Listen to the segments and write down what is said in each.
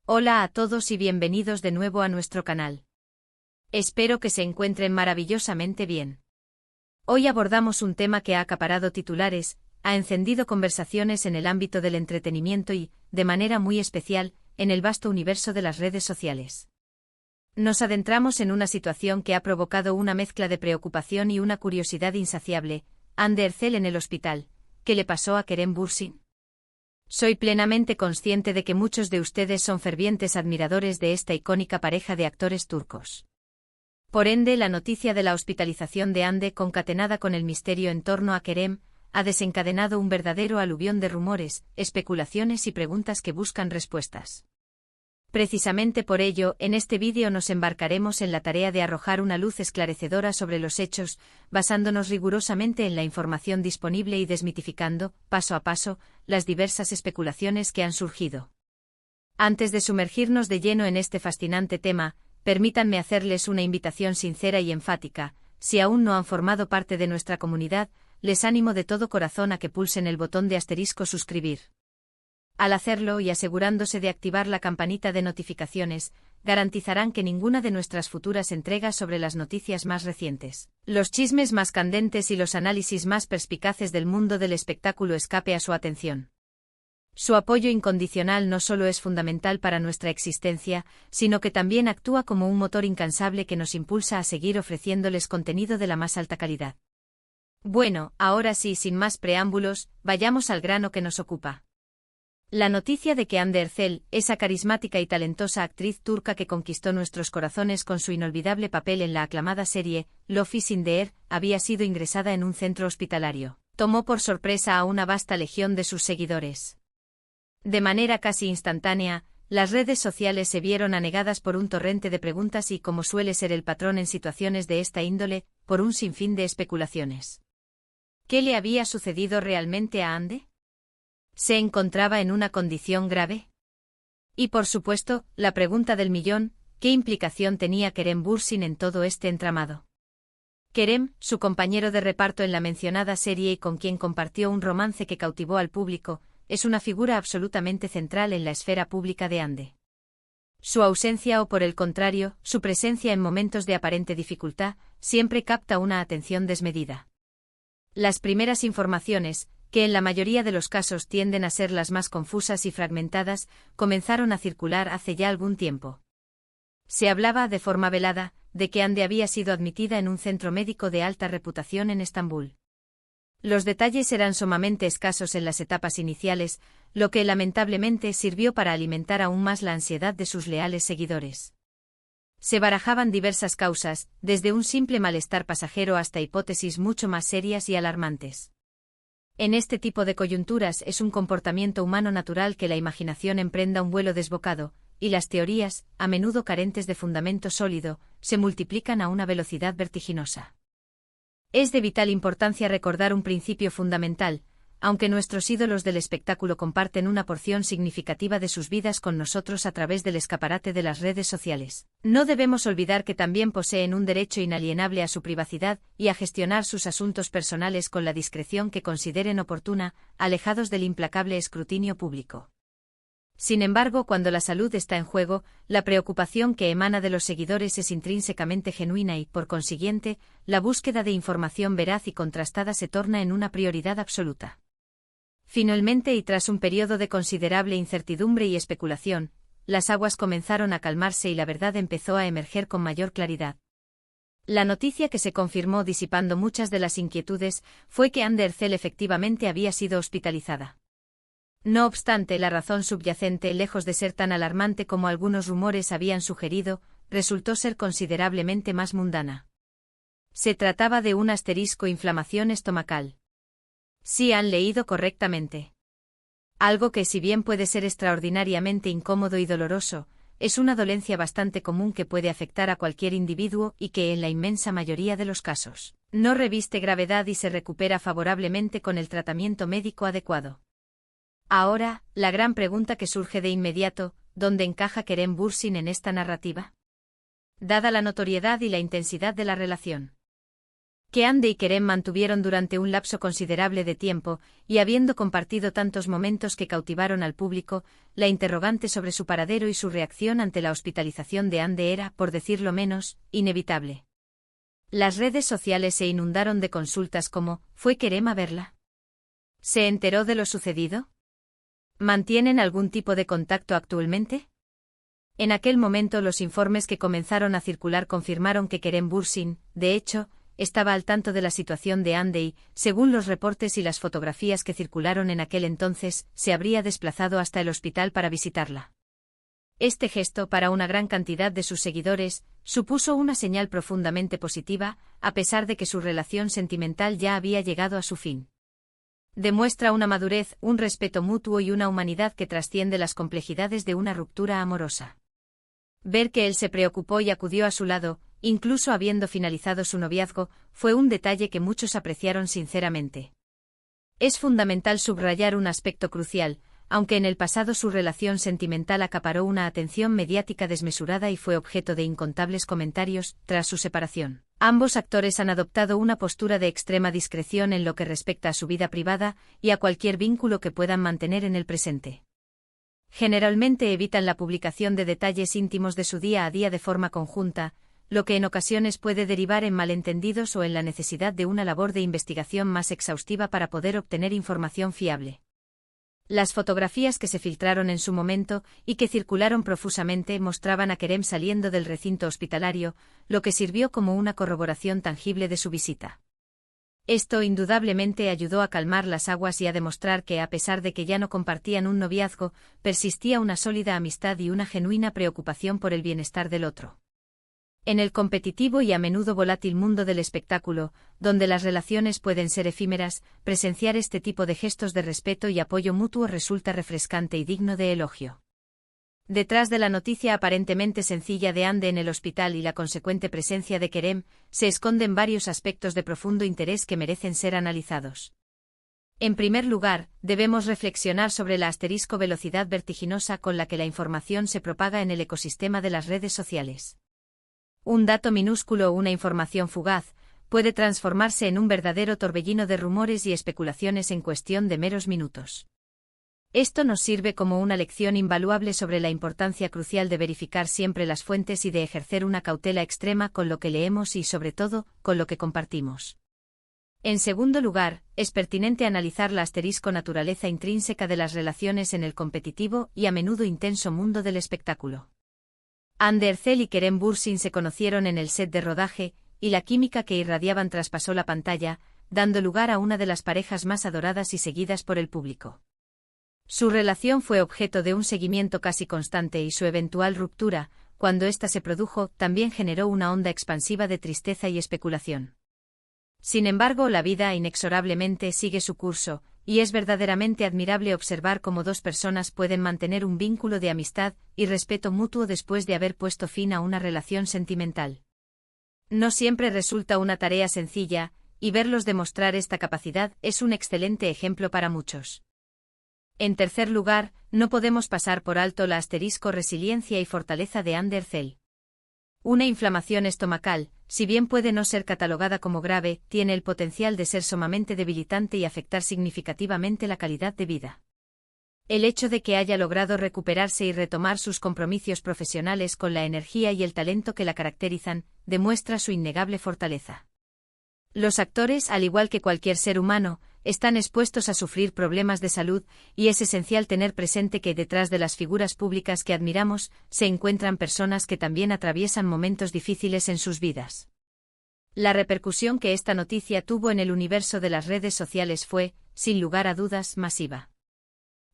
Hola a todos y bienvenidos de nuevo a nuestro canal. Espero que se encuentren maravillosamente bien. Hoy abordamos un tema que ha acaparado titulares, ha encendido conversaciones en el ámbito del entretenimiento y, de manera muy especial, en el vasto universo de las redes sociales. Nos adentramos en una situación que ha provocado una mezcla de preocupación y una curiosidad insaciable. Hande Erçel en el hospital. ¿Qué le pasó a Kerem Bürsin? Soy plenamente consciente de que muchos de ustedes son fervientes admiradores de esta icónica pareja de actores turcos. Por ende, la noticia de la hospitalización de Hande, concatenada con el misterio en torno a Kerem, ha desencadenado un verdadero aluvión de rumores, especulaciones y preguntas que buscan respuestas. Precisamente por ello, en este vídeo nos embarcaremos en la tarea de arrojar una luz esclarecedora sobre los hechos, basándonos rigurosamente en la información disponible y desmitificando, paso a paso, las diversas especulaciones que han surgido. Antes de sumergirnos de lleno en este fascinante tema, permítanme hacerles una invitación sincera y enfática. Si aún no han formado parte de nuestra comunidad, les animo de todo corazón a que pulsen el botón de * suscribir. Al hacerlo y asegurándose de activar la campanita de notificaciones, garantizarán que ninguna de nuestras futuras entregas sobre las noticias más recientes, los chismes más candentes y los análisis más perspicaces del mundo del espectáculo escape a su atención. Su apoyo incondicional no solo es fundamental para nuestra existencia, sino que también actúa como un motor incansable que nos impulsa a seguir ofreciéndoles contenido de la más alta calidad. Bueno, ahora sí, sin más preámbulos, vayamos al grano que nos ocupa. La noticia de que Hande Erçel, esa carismática y talentosa actriz turca que conquistó nuestros corazones con su inolvidable papel en la aclamada serie Love is in the Air, había sido ingresada en un centro hospitalario, tomó por sorpresa a una vasta legión de sus seguidores. De manera casi instantánea, las redes sociales se vieron anegadas por un torrente de preguntas y, como suele ser el patrón en situaciones de esta índole, por un sinfín de especulaciones. ¿Qué le había sucedido realmente a Hande? ¿Se encontraba en una condición grave? Y por supuesto, la pregunta del millón, ¿qué implicación tenía Kerem Bürsin en todo este entramado? Kerem, su compañero de reparto en la mencionada serie y con quien compartió un romance que cautivó al público, es una figura absolutamente central en la esfera pública de Hande. Su ausencia o, por el contrario, su presencia en momentos de aparente dificultad, siempre capta una atención desmedida. Las primeras informaciones, que en la mayoría de los casos tienden a ser las más confusas y fragmentadas, comenzaron a circular hace ya algún tiempo. Se hablaba, de forma velada, de que Hande había sido admitida en un centro médico de alta reputación en Estambul. Los detalles eran sumamente escasos en las etapas iniciales, lo que lamentablemente sirvió para alimentar aún más la ansiedad de sus leales seguidores. Se barajaban diversas causas, desde un simple malestar pasajero hasta hipótesis mucho más serias y alarmantes. En este tipo de coyunturas es un comportamiento humano natural que la imaginación emprenda un vuelo desbocado, y las teorías, a menudo carentes de fundamento sólido, se multiplican a una velocidad vertiginosa. Es de vital importancia recordar un principio fundamental: aunque nuestros ídolos del espectáculo comparten una porción significativa de sus vidas con nosotros a través del escaparate de las redes sociales, no debemos olvidar que también poseen un derecho inalienable a su privacidad y a gestionar sus asuntos personales con la discreción que consideren oportuna, alejados del implacable escrutinio público. Sin embargo, cuando la salud está en juego, la preocupación que emana de los seguidores es intrínsecamente genuina y, por consiguiente, la búsqueda de información veraz y contrastada se torna en una prioridad absoluta. Finalmente, y tras un periodo de considerable incertidumbre y especulación, las aguas comenzaron a calmarse y la verdad empezó a emerger con mayor claridad. La noticia que se confirmó disipando muchas de las inquietudes fue que Hande Erçel efectivamente había sido hospitalizada. No obstante, la razón subyacente, lejos de ser tan alarmante como algunos rumores habían sugerido, resultó ser considerablemente más mundana. Se trataba de una inflamación estomacal. Sí han leído correctamente. Algo que, si bien puede ser extraordinariamente incómodo y doloroso, es una dolencia bastante común que puede afectar a cualquier individuo y que, en la inmensa mayoría de los casos, no reviste gravedad y se recupera favorablemente con el tratamiento médico adecuado. Ahora, la gran pregunta que surge de inmediato: ¿dónde encaja Kerem Bürsin en esta narrativa? Dada la notoriedad y la intensidad de la relación. que Ande y Kerem mantuvieron durante un lapso considerable de tiempo, y habiendo compartido tantos momentos que cautivaron al público, la interrogante sobre su paradero y su reacción ante la hospitalización de Ande era, por decirlo menos, inevitable. Las redes sociales se inundaron de consultas como ¿fue Kerem a verla? ¿Se enteró de lo sucedido? ¿Mantienen algún tipo de contacto actualmente? En aquel momento los informes que comenzaron a circular confirmaron que Kerem Bürsin, de hecho, estaba al tanto de la situación de Ande y, según los reportes y las fotografías que circularon en aquel entonces, se habría desplazado hasta el hospital para visitarla. Este gesto, para una gran cantidad de sus seguidores, supuso una señal profundamente positiva, a pesar de que su relación sentimental ya había llegado a su fin. Demuestra una madurez, un respeto mutuo y una humanidad que trasciende las complejidades de una ruptura amorosa. Ver que él se preocupó y acudió a su lado, incluso habiendo finalizado su noviazgo, fue un detalle que muchos apreciaron sinceramente. Es fundamental subrayar un aspecto crucial, aunque en el pasado su relación sentimental acaparó una atención mediática desmesurada y fue objeto de incontables comentarios, tras su separación. Ambos actores han adoptado una postura de extrema discreción en lo que respecta a su vida privada y a cualquier vínculo que puedan mantener en el presente. Generalmente evitan la publicación de detalles íntimos de su día a día de forma conjunta, lo que en ocasiones puede derivar en malentendidos o en la necesidad de una labor de investigación más exhaustiva para poder obtener información fiable. Las fotografías que se filtraron en su momento y que circularon profusamente mostraban a Kerem saliendo del recinto hospitalario, lo que sirvió como una corroboración tangible de su visita. Esto indudablemente ayudó a calmar las aguas y a demostrar que, a pesar de que ya no compartían un noviazgo, persistía una sólida amistad y una genuina preocupación por el bienestar del otro. En el competitivo y a menudo volátil mundo del espectáculo, donde las relaciones pueden ser efímeras, presenciar este tipo de gestos de respeto y apoyo mutuo resulta refrescante y digno de elogio. Detrás de la noticia aparentemente sencilla de Ande en el hospital y la consecuente presencia de Kerem, se esconden varios aspectos de profundo interés que merecen ser analizados. En primer lugar, debemos reflexionar sobre la velocidad vertiginosa con la que la información se propaga en el ecosistema de las redes sociales. Un dato minúsculo o una información fugaz puede transformarse en un verdadero torbellino de rumores y especulaciones en cuestión de meros minutos. Esto nos sirve como una lección invaluable sobre la importancia crucial de verificar siempre las fuentes y de ejercer una cautela extrema con lo que leemos y, sobre todo, con lo que compartimos. En segundo lugar, es pertinente analizar la naturaleza intrínseca de las relaciones en el competitivo y a menudo intenso mundo del espectáculo. Ande Erçel y Kerem Bürsin se conocieron en el set de rodaje, y la química que irradiaban traspasó la pantalla, dando lugar a una de las parejas más adoradas y seguidas por el público. Su relación fue objeto de un seguimiento casi constante y su eventual ruptura, cuando ésta se produjo, también generó una onda expansiva de tristeza y especulación. Sin embargo, la vida inexorablemente sigue su curso, y es verdaderamente admirable observar cómo dos personas pueden mantener un vínculo de amistad y respeto mutuo después de haber puesto fin a una relación sentimental. No siempre resulta una tarea sencilla, y verlos demostrar esta capacidad es un excelente ejemplo para muchos. En tercer lugar, no podemos pasar por alto la resiliencia y fortaleza de Ande Erçel. Una inflamación estomacal, si bien puede no ser catalogada como grave, tiene el potencial de ser sumamente debilitante y afectar significativamente la calidad de vida. El hecho de que haya logrado recuperarse y retomar sus compromisos profesionales con la energía y el talento que la caracterizan, demuestra su innegable fortaleza. Los actores, al igual que cualquier ser humano, están expuestos a sufrir problemas de salud, y es esencial tener presente que detrás de las figuras públicas que admiramos, se encuentran personas que también atraviesan momentos difíciles en sus vidas. La repercusión que esta noticia tuvo en el universo de las redes sociales fue, sin lugar a dudas, masiva.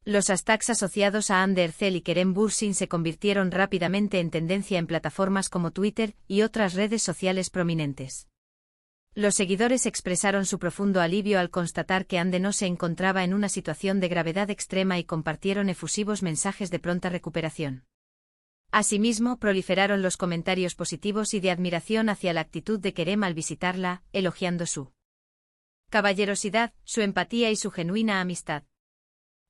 Los hashtags asociados a Ande Erçel y Kerem Bürsin se convirtieron rápidamente en tendencia en plataformas como Twitter y otras redes sociales prominentes. Los seguidores expresaron su profundo alivio al constatar que Ande no se encontraba en una situación de gravedad extrema y compartieron efusivos mensajes de pronta recuperación. Asimismo, proliferaron los comentarios positivos y de admiración hacia la actitud de Kerem al visitarla, elogiando su caballerosidad, su empatía y su genuina amistad.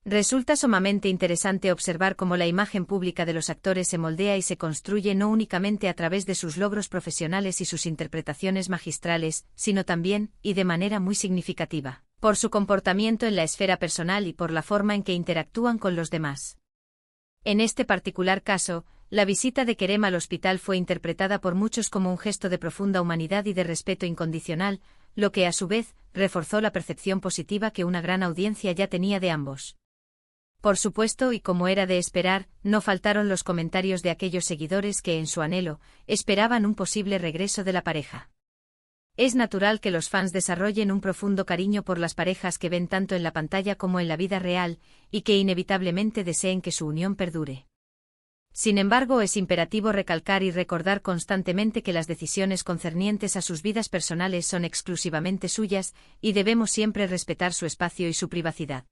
Resulta sumamente interesante observar cómo la imagen pública de los actores se moldea y se construye no únicamente a través de sus logros profesionales y sus interpretaciones magistrales, sino también, y de manera muy significativa, por su comportamiento en la esfera personal y por la forma en que interactúan con los demás. En este particular caso, la visita de Kerem al hospital fue interpretada por muchos como un gesto de profunda humanidad y de respeto incondicional, lo que a su vez reforzó la percepción positiva que una gran audiencia ya tenía de ambos. Por supuesto, y como era de esperar, no faltaron los comentarios de aquellos seguidores que en su anhelo esperaban un posible regreso de la pareja. Es natural que los fans desarrollen un profundo cariño por las parejas que ven tanto en la pantalla como en la vida real, y que inevitablemente deseen que su unión perdure. Sin embargo, es imperativo recalcar y recordar constantemente que las decisiones concernientes a sus vidas personales son exclusivamente suyas, y debemos siempre respetar su espacio y su privacidad.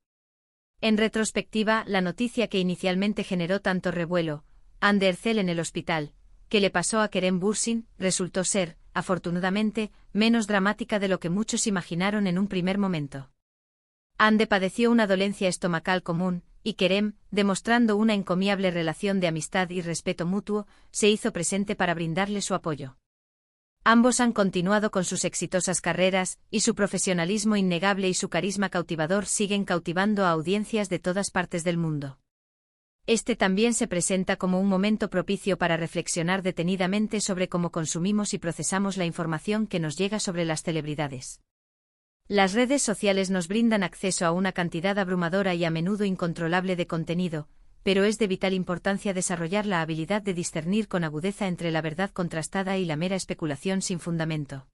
En retrospectiva, la noticia que inicialmente generó tanto revuelo, Hande Erçel en el hospital, que le pasó a Kerem Bürsin, resultó ser, afortunadamente, menos dramática de lo que muchos imaginaron en un primer momento. Hande padeció una dolencia estomacal común, y Kerem, demostrando una encomiable relación de amistad y respeto mutuo, se hizo presente para brindarle su apoyo. Ambos han continuado con sus exitosas carreras, y su profesionalismo innegable y su carisma cautivador siguen cautivando a audiencias de todas partes del mundo. Este también se presenta como un momento propicio para reflexionar detenidamente sobre cómo consumimos y procesamos la información que nos llega sobre las celebridades. Las redes sociales nos brindan acceso a una cantidad abrumadora y a menudo incontrolable de contenido, pero es de vital importancia desarrollar la habilidad de discernir con agudeza entre la verdad contrastada y la mera especulación sin fundamento.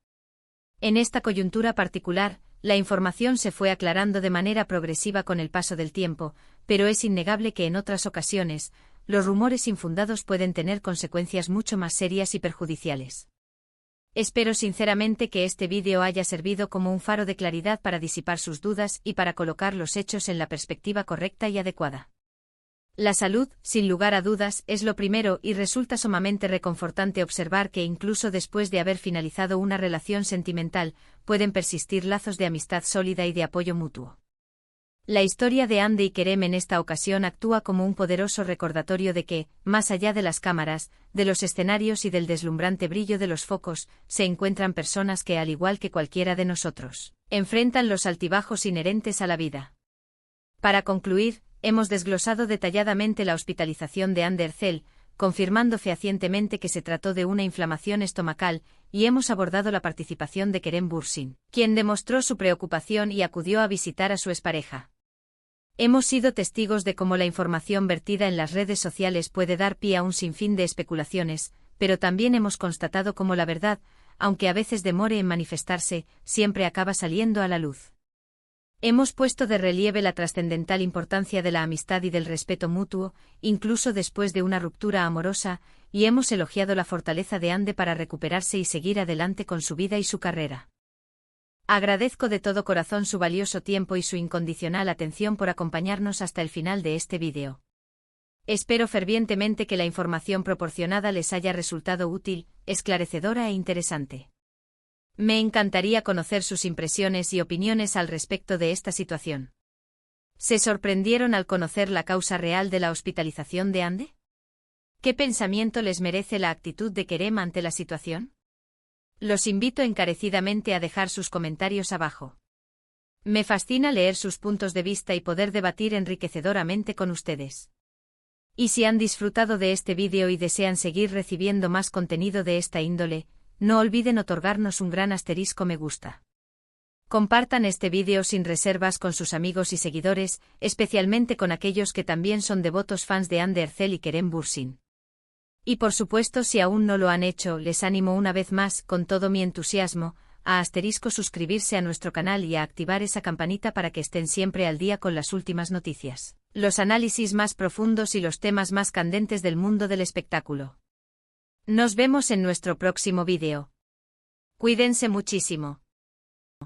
En esta coyuntura particular, la información se fue aclarando de manera progresiva con el paso del tiempo, pero es innegable que en otras ocasiones, los rumores infundados pueden tener consecuencias mucho más serias y perjudiciales. Espero sinceramente que este vídeo haya servido como un faro de claridad para disipar sus dudas y para colocar los hechos en la perspectiva correcta y adecuada. La salud, sin lugar a dudas, es lo primero y resulta sumamente reconfortante observar que incluso después de haber finalizado una relación sentimental, pueden persistir lazos de amistad sólida y de apoyo mutuo. La historia de Hande y Kerem en esta ocasión actúa como un poderoso recordatorio de que, más allá de las cámaras, de los escenarios y del deslumbrante brillo de los focos, se encuentran personas que, al igual que cualquiera de nosotros, enfrentan los altibajos inherentes a la vida. Para concluir, hemos desglosado detalladamente la hospitalización de Hande Erçel, confirmando fehacientemente que se trató de una inflamación estomacal, y hemos abordado la participación de Kerem Bürsin, quien demostró su preocupación y acudió a visitar a su expareja. Hemos sido testigos de cómo la información vertida en las redes sociales puede dar pie a un sinfín de especulaciones, pero también hemos constatado cómo la verdad, aunque a veces demore en manifestarse, siempre acaba saliendo a la luz. Hemos puesto de relieve la trascendental importancia de la amistad y del respeto mutuo, incluso después de una ruptura amorosa, y hemos elogiado la fortaleza de Hande para recuperarse y seguir adelante con su vida y su carrera. Agradezco de todo corazón su valioso tiempo y su incondicional atención por acompañarnos hasta el final de este vídeo. Espero fervientemente que la información proporcionada les haya resultado útil, esclarecedora e interesante. Me encantaría conocer sus impresiones y opiniones al respecto de esta situación. ¿Se sorprendieron al conocer la causa real de la hospitalización de Hande? ¿Qué pensamiento les merece la actitud de Kerem ante la situación? Los invito encarecidamente a dejar sus comentarios abajo. Me fascina leer sus puntos de vista y poder debatir enriquecedoramente con ustedes. Y si han disfrutado de este vídeo y desean seguir recibiendo más contenido de esta índole, no olviden otorgarnos un gran asterisco me gusta. Compartan este vídeo sin reservas con sus amigos y seguidores, especialmente con aquellos que también son devotos fans de Hande Erçel y Kerem Bürsin. Y por supuesto, si aún no lo han hecho, les animo una vez más, con todo mi entusiasmo, a suscribirse a nuestro canal y a activar esa campanita para que estén siempre al día con las últimas noticias, los análisis más profundos y los temas más candentes del mundo del espectáculo. Nos vemos en nuestro próximo vídeo. Cuídense muchísimo.